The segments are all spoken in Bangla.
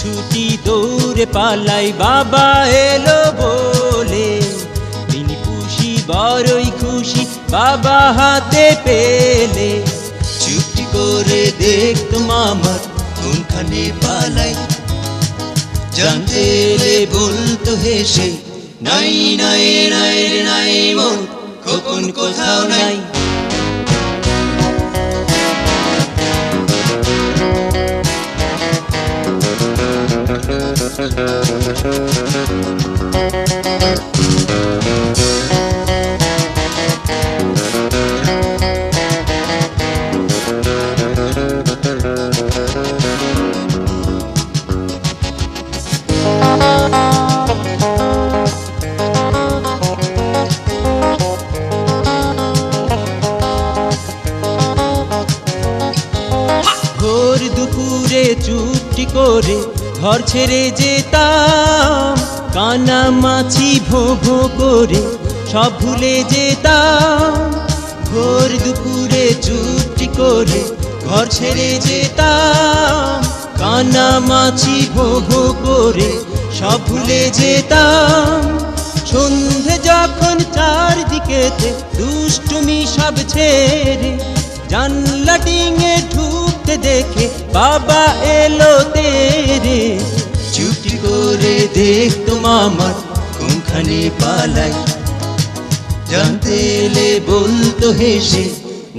ছুটি দৌড়ে পালাই বাবা এলো বলে, মিনি পুষি বড়ই খুশি বাবা হাতে পেলে। চুপটি করে দেখতো মামা কোনখানে পালাই, জানতে এলে বলতো হেসে, নাই নাই নাই রে নাই মন খোকন কোথাও নাই। ভোর দুপুরে চুপটি করে ঘর ছেড়ে যেতাম, কানা মাছি ভো ভো করে সব ভুলে যেতাম। ভোর দুপুরে চুপটি করে ঘর ছেড়ে যেতাম, কানা মাছি ভো ভো করে সব ভুলে যেতাম। সন্ধে যখন চারদিকেতে দুষ্টুমি সব ছেড়ে, জানলা ডিঙে ঢুকতে দেখে বাবা এলো তেরে। চুপটি করে দেখতো মামা কোনখানে পালাই, জানতে এলে বলতো হেসে,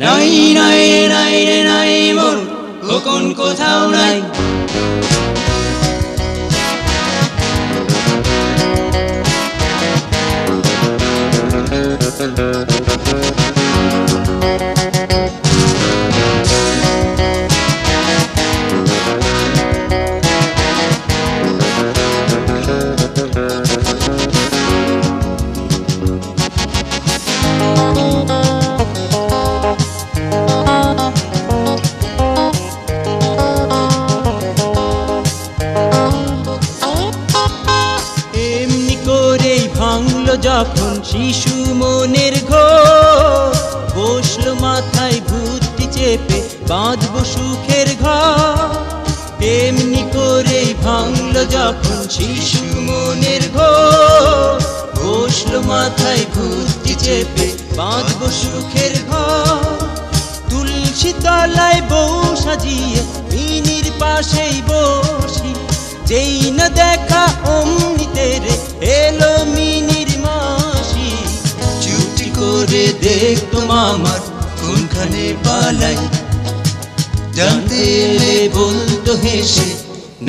নাই নাই নাই রে নাই মন খোকন কোথাও নাই। ভাঙলো যখন শিশু মনের ঘর, বসলো মাথায় ভূতটি চেপে বাঁধবো সুখের ঘর। এমনি করেই ভাঙলো যখন শিশু মনের ঘর, বসলো মাথায় ভূতটি চেপে বাঁধবো সুখের ঘর। তুলসী তলায় বউ সাজিয়ে মিনির পাশেই বসি, যেই না দেখা অমনি তেরে এলো মিনির মাসি। চুপটি করে দেখতো মামার কোনখানে পালাই, জানতে এলে বলতো হেসে,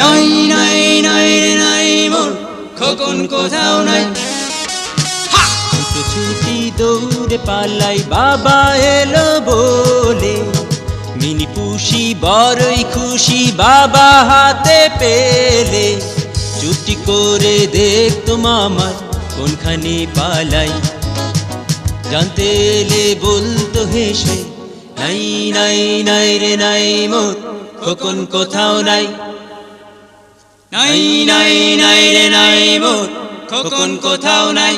নাই নাই নাই রে নাই মন খোকন কোথাও নাই। ছুটি দৌড়ে পালাই বাবা এলো বলে, মিনি পুষি বড়ই খুশি বাবা হাতে পেলে। চুপটি করে দেখতো মামার কোনখানে পালাই, জানতে এলে বলতো হেসে, নাই নাই নাই রে নাই মোর খোকন কোথাও নাই। নাই নাই নাই রে নাই মোর খোকন কোথাও নাই।